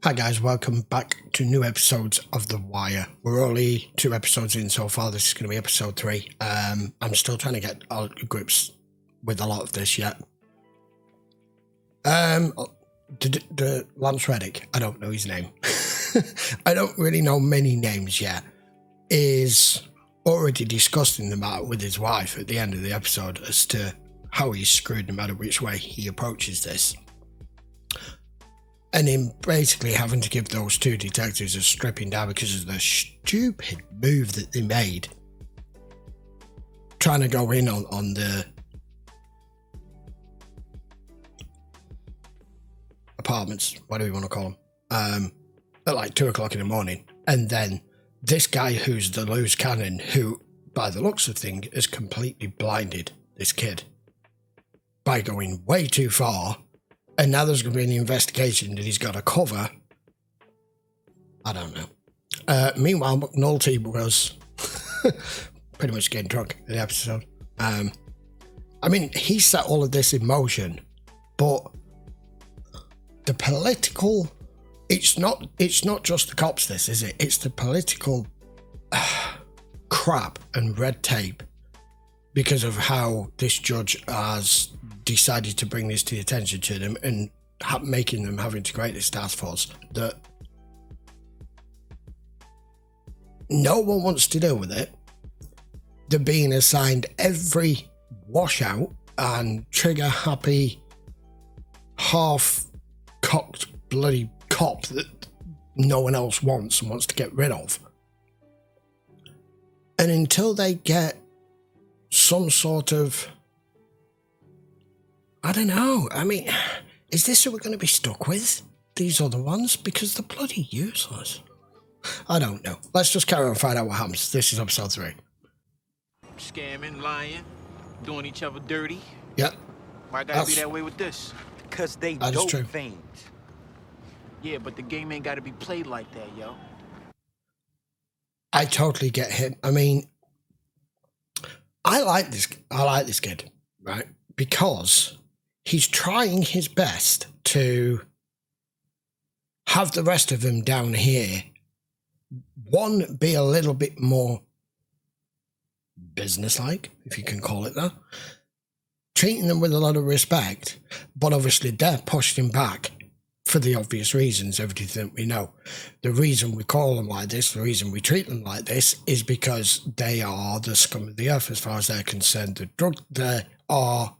Hi guys, welcome back to new episodes of The Wire. We're only 2 episodes in so far. This is going to be episode 3. I'm still trying to get all grips with a lot of this yet. The Lance Reddick, I don't know his name. I don't really know many names yet. Is already discussing the matter with his wife at the end of the episode as to how he's screwed no matter which way he approaches this. And him basically having to give those 2 detectives a stripping down because of the stupid move that they made. Trying to go in on the apartments, whatever you want to call them, at like 2 o'clock in the morning. And then this guy who's the loose cannon, who, by the looks of things, has completely blinded this kid by going way too far. And now there's going to be an investigation that he's got to cover. I don't know. Meanwhile, McNulty was pretty much getting drunk in the episode. I mean, he set all of this in motion, but the political... It's not just the cops, this, is it? It's the political crap and red tape because of how this judge has decided to bring this to the attention to them and making them having to create this task force that no one wants to deal with it. They're being assigned every washout and trigger happy half-cocked bloody cop that no one else wants and wants to get rid of. And until they get some sort of... I don't know. I mean, is this who we're going to be stuck with? These other ones? Because they're bloody useless. I don't know. Let's just carry on and find out what happens. This is episode 3. Scamming, lying, doing each other dirty. Yep. Why gotta be that way with this? Because they dope fiends. Yeah, but the game ain't gotta be played like that, yo. I totally get him. I mean, I like this kid, right? Because he's trying his best to have the rest of them down here, one, be a little bit more businesslike, if you can call it that, treating them with a lot of respect, but obviously they're pushing him back for the obvious reasons, everything that we know. The reason we call them like this, the reason we treat them like this, is because they are the scum of the earth as far as they're concerned. They are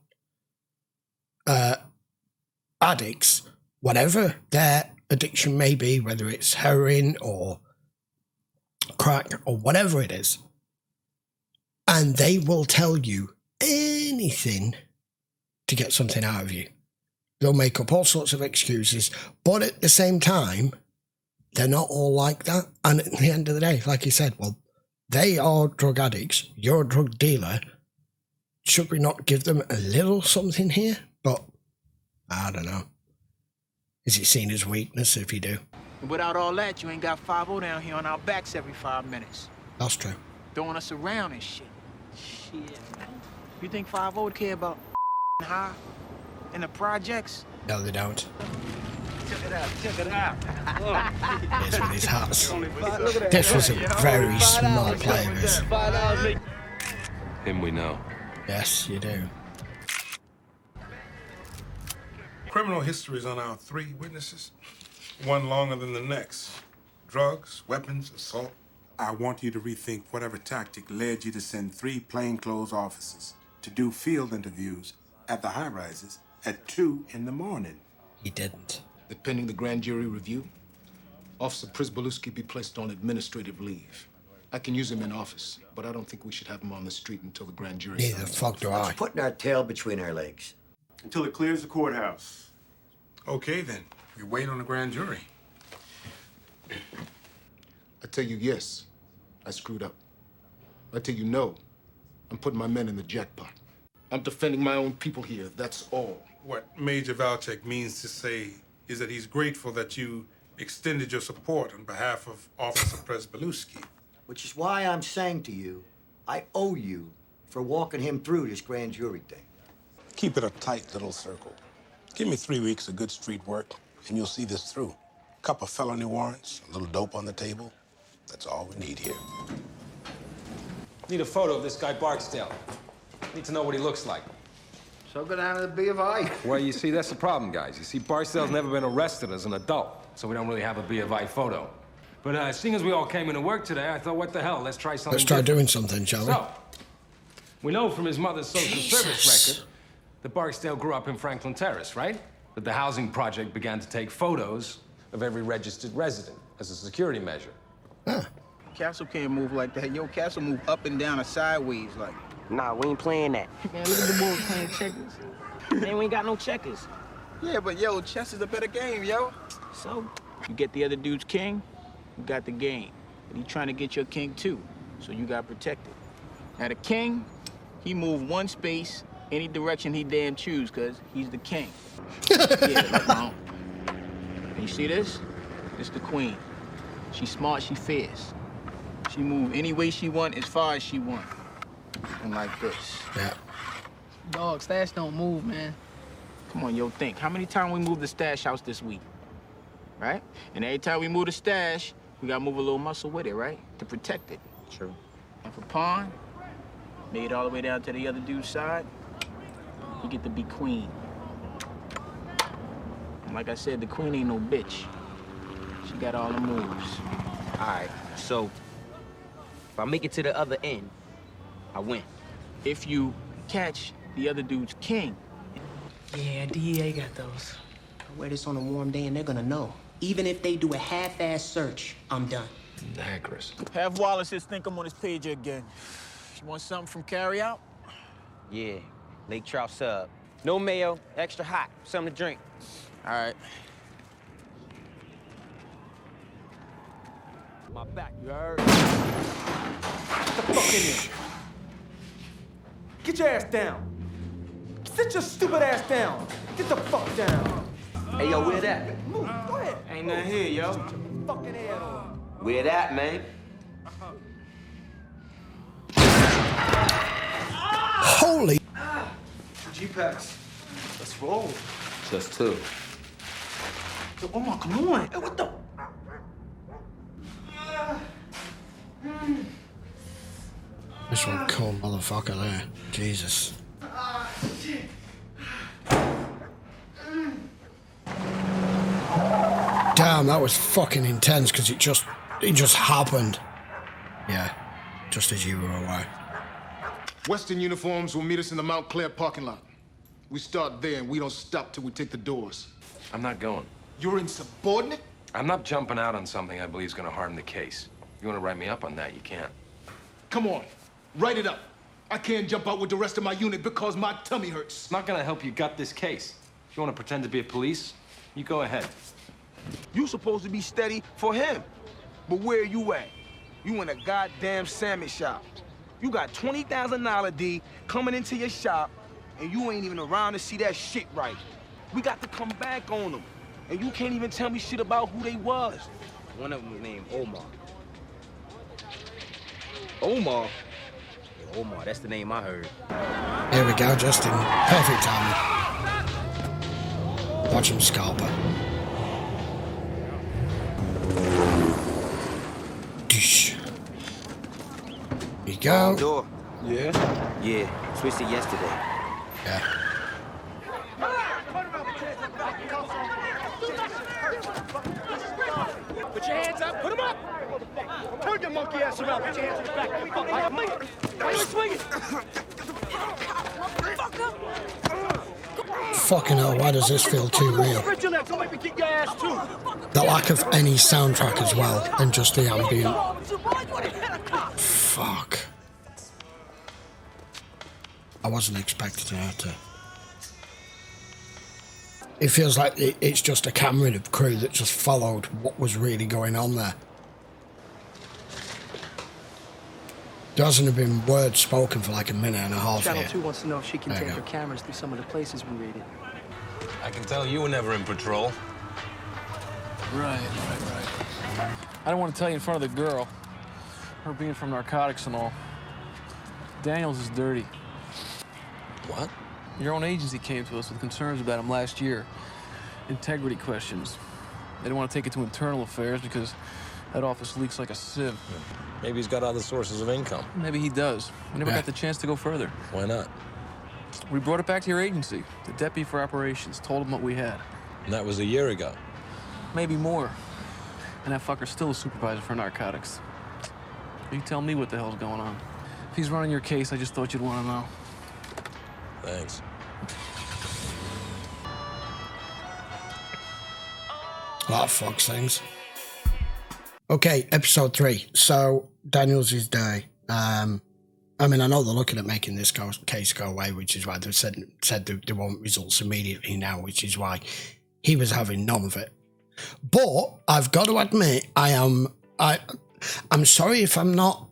addicts, whatever their addiction may be, whether it's heroin or crack or whatever it is, and they will tell you anything to get something out of you. They'll make up all sorts of excuses, but at the same time, they're not all like that. And at the end of the day, like you said, well, they are drug addicts, you're a drug dealer. Should we not give them a little something here? But I don't know. Is it seen as weakness if you do? And without all that, you ain't got 5-0 down here on our backs every 5 minutes. That's true. Throwing us around and shit. Shit. You think 5-0 would care about high in the projects? No, they don't. Check it out, check it out. Yes, with his hats. This was a very small player, this. Him we know. Yes, you do. Criminal histories on our 3 witnesses. One longer than the next. Drugs, weapons, assault. I want you to rethink whatever tactic led you to send 3 plainclothes officers to do field interviews at the high-rises at 2 in the morning. He didn't. Pending the grand jury review, Officer Przybylewski be placed on administrative leave. I can use him in office, but I don't think we should have him on the street until the grand jury. Neither the fuck do I. Putting our tail between our legs. Until it clears the courthouse. Okay, then. We wait on the grand jury. I tell you yes, I screwed up. I tell you no, I'm putting my men in the jackpot. I'm defending my own people here, that's all. What Major Valchek means to say is that he's grateful that you extended your support on behalf of Officer Przybylewski. Which is why I'm saying to you, I owe you for walking him through this grand jury thing. Keep it a tight little circle. Give me 3 weeks of good street work, and you'll see this through. Couple felony warrants, a little dope on the table. That's all we need here. Need a photo of this guy Barksdale. Need to know what he looks like. So go down to the B of I. Well, you see, that's the problem, guys. You see, Barksdale's never been arrested as an adult, so we don't really have a B of I photo. But seeing as we all came into work today, I thought, what the hell, let's try something Let's try different. doing something, shall we? So, we know from his mother's social service record that Barksdale grew up in Franklin Terrace, right? That the housing project began to take photos of every registered resident as a security measure. Huh. Castle can't move like that. Yo, Castle move up and down or sideways like. Nah, we ain't playing that. Man, look at the boys playing checkers. Man, we ain't got no checkers. Yeah, but yo, chess is a better game, yo. So? You get the other dude's king, you got the game. But he trying to get your king too, so you got protected. Now the king, he move one space any direction he damn choose, cause he's the king. Yeah, like my own. And you see this? This the queen. She smart, she fierce. She move any way she want, as far as she want. And like this. Yeah. Dog, stash don't move, man. Come on, yo, think. How many times we moved the stash house this week? Right? And every time we move the stash, we gotta move a little muscle with it, right? To protect it. True. And for Pawn, made it all the way down to the other dude's side, you get to be queen. And like I said, the queen ain't no bitch. She got all the moves. All right, so if I make it to the other end, I win. If you catch the other dude's king. Yeah, DEA got those. I wear this on a warm day and they're gonna know. Even if they do a half-ass search, I'm done. Niagara's. Have Wallace's think I'm on his page again. You want something from carry out? Yeah, Lake Trout sub. No mayo, extra hot, something to drink. All right. My back, you heard? Get the fuck in here. Get your ass down. Sit your stupid ass down. Get the fuck down. Hey, yo, where that? Move, go ahead. Ain't nothing here, yo. Sit your fucking head on. Where that, man? Holy. G-Packs. Let's roll. Just two. Yo, Omar, come on. Hey, what the? This one cool motherfucker there. Jesus. Damn, that was fucking intense because it just happened. Yeah, just as you were aware. Western uniforms will meet us in the Mount Clair parking lot. We start there and we don't stop till we take the doors. I'm not going. You're insubordinate? I'm not jumping out on something I believe is going to harm the case. You want to write me up on that, you can't. Come on, write it up. I can't jump out with the rest of my unit because my tummy hurts. It's not going to help you gut this case. If you want to pretend to be a police, you go ahead. You supposed to be steady for him. But where you at? You in a goddamn sandwich shop. You got $20,000 D coming into your shop, and you ain't even around to see that shit right. We got to come back on them. And you can't even tell me shit about who they was. One of them was named Omar. Omar? Yeah, Omar, that's the name I heard. Here we go, Justin. Perfect timing. Watch him scalp her. Dish. Here you go. Door. Yeah? Yeah, switched it yesterday. Yeah. Put your hands up. Put them up. Turn your monkey ass around. Put your hands in the back. Why you swinging? Fucking hell, why does this feel too real? The lack of any soundtrack as well, and just the ambient. Fuck. I wasn't expecting her to. It feels like it's just a camera and a crew that just followed what was really going on there. There hasn't been words spoken for like a minute and a half Channel here. 2 wants to know if she can There take you her go. cameras through some of the places we raided. I can tell you were never in patrol. Right. I don't want to tell you in front of the girl. Her being from narcotics and all. Daniels is dirty. What? Your own agency came to us with concerns about him last year. Integrity questions. They didn't want to take it to internal affairs because that office leaks like a sieve. Maybe he's got other sources of income. Maybe he does. We never got the chance to go further. Why not? We brought it back to your agency. The deputy for operations told him what we had. And that was a year ago. Maybe more. And that fucker's still a supervisor for narcotics. You tell me what the hell's going on. If he's running your case, I just thought you'd want to know. Thanks. That fucks things. Okay, episode 3. So, Daniels' day. I mean, I know they're looking at making this case go away, which is why they said they want results immediately now, which is why he was having none of it. But I've got to admit, I'm sorry if I'm not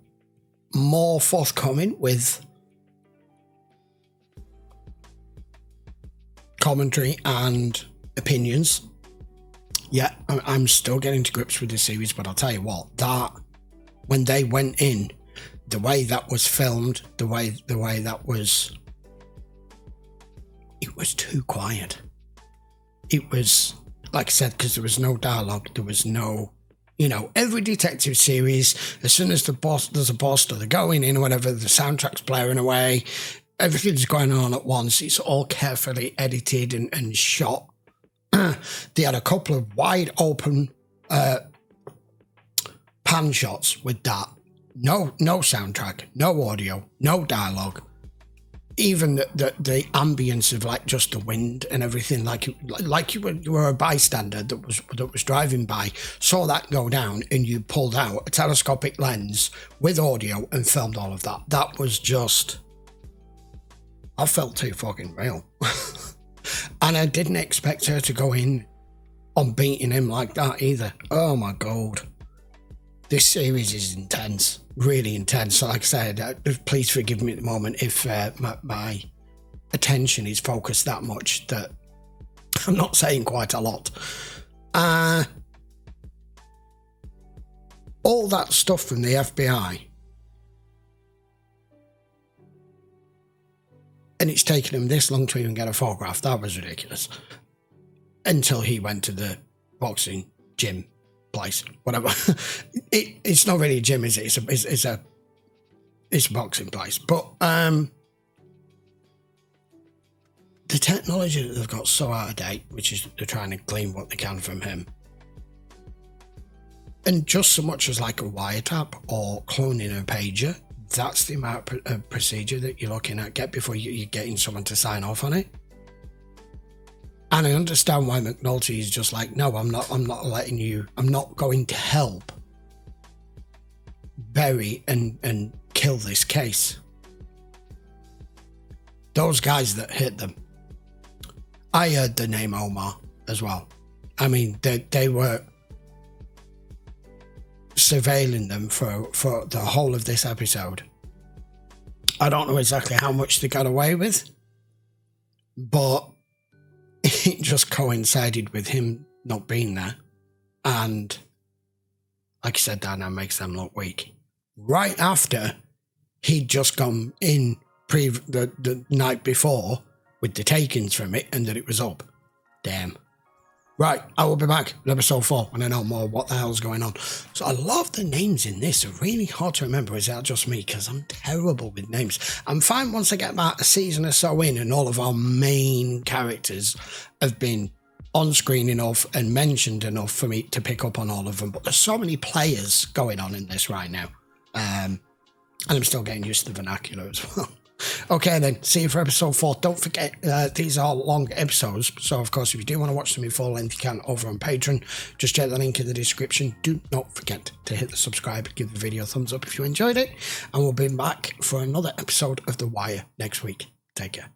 more forthcoming with commentary and opinions. Yeah, I'm still getting to grips with the series, but I'll tell you what, that when they went in, the way that was filmed, the way that was, it was too quiet. It was, like I said, because there was no dialogue, there was no, you know, every detective series, as soon as there's a boss or they're going in or whatever, the soundtrack's blaring away, everything's going on at once, it's all carefully edited and shot. They had a couple of wide open pan shots with that. No soundtrack, no audio, no dialogue. Even the ambience of like just the wind and everything, like you were a bystander that was driving by, saw that go down, and you pulled out a telescopic lens with audio and filmed all of that. That was just, I felt too fucking real. And I didn't expect her to go in on beating him like that either. Oh my God. This series is intense, really intense. Like I said, please forgive me at the moment if my attention is focused that much that I'm not saying quite a lot. All that stuff from the FBI, and it's taken him this long to even get a photograph. That was ridiculous. Until he went to the boxing gym place, whatever. It's not really a gym, is it? It's a boxing place. But the technology that they've got so out of date, which is they're trying to glean what they can from him. And just so much as like a wiretap or cloning a pager, that's the amount of procedure that you're looking at get before you're getting someone to sign off on it. And I understand why McNulty is just like, no, I'm not letting you, I'm not going to help bury and kill this case. Those guys that hit them, I heard the name Omar as well. I mean, they were surveilling them for the whole of this episode. I don't know exactly how much they got away with, but it just coincided with him not being there. And like I said, that makes them look weak. Right after he'd just gone in the night before with the takings from it and that it was up. Damn. Right, I will be back with episode 4 when I know more what the hell's going on. So a lot of the names in this are really hard to remember. Is that just me? Because I'm terrible with names. I'm fine once I get about a season or so in and all of our main characters have been on screen enough and mentioned enough for me to pick up on all of them. But there's so many players going on in this right now. And I'm still getting used to the vernacular as well. Okay then, see you for episode 4. Don't forget, these are long episodes, so of course if you do want to watch them in full length, you can over on Patreon. Just check the link in the description. Do not forget to hit the subscribe, give the video a thumbs up if you enjoyed it, and we'll be back for another episode of The Wire next week. Take care.